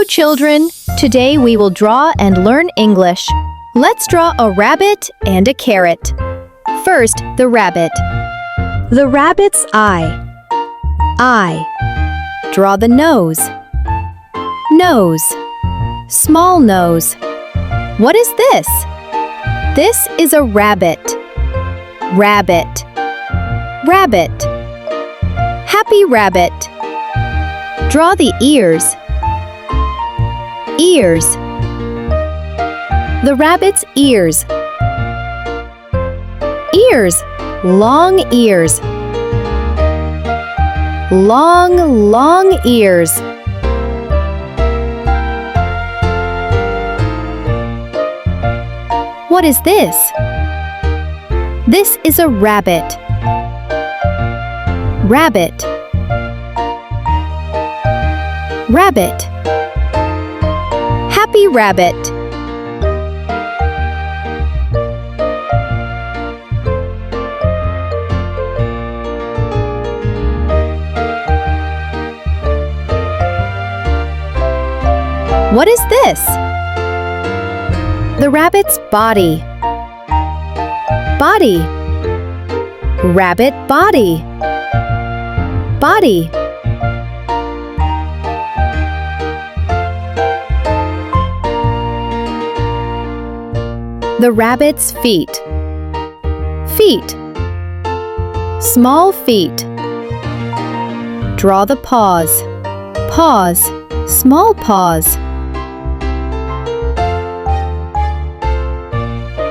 Hello, children! Today we will draw and learn English. Let's draw a rabbit and a carrot. First, the rabbit. The rabbit's eye. Eye. Draw the nose. Nose. Small nose. What is this? This is a rabbit. Rabbit. Rabbit. Happy rabbit. Draw the ears. Ears. The rabbit's ears. Ears. Long ears. Long, long ears. What is this? This is a rabbit. Rabbit. Rabbit. Happy rabbit. What is this? The rabbit's body. Body. Rabbit body. Body. The rabbit's feet. Feet. Small feet. Draw the paws. Paws. Small paws.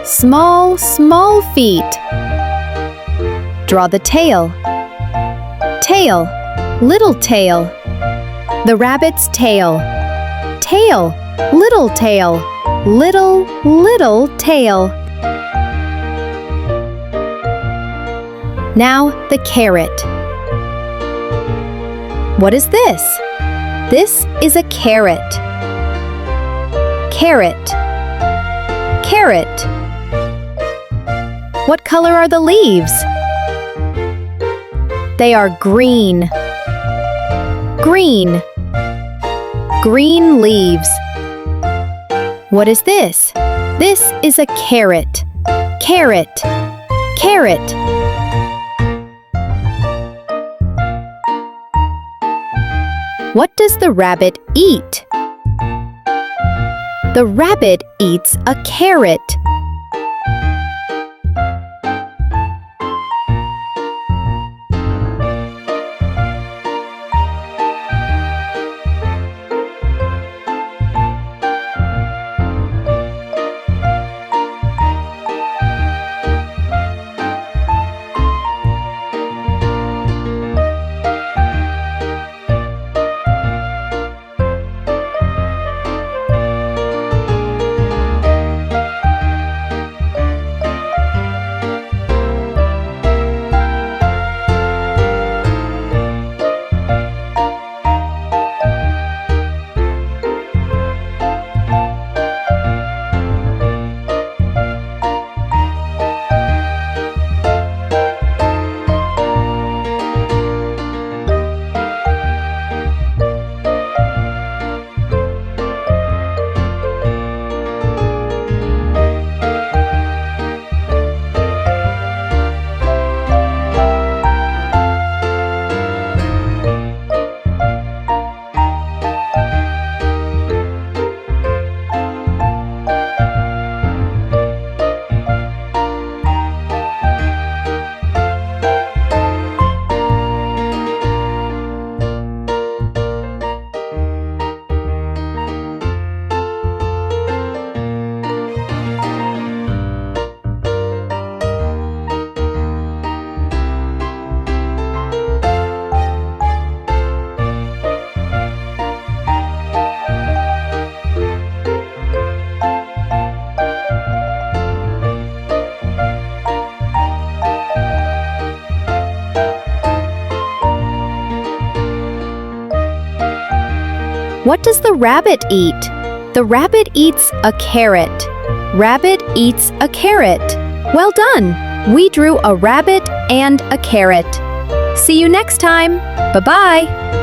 Small, small feet. Draw the tail. Tail. Little tail. The rabbit's tail. Tail. Little tail. Little, little tail. Now the carrot. What is this? This is a carrot. Carrot. Carrot. What color are the leaves? They are green. Green. Green leaves. What is this? This is a carrot. Carrot. Carrot. What does the rabbit eat? The rabbit eats a carrot. What does the rabbit eat? The rabbit eats a carrot. Rabbit eats a carrot. Well done! We drew a rabbit and a carrot. See you next time. Bye-bye!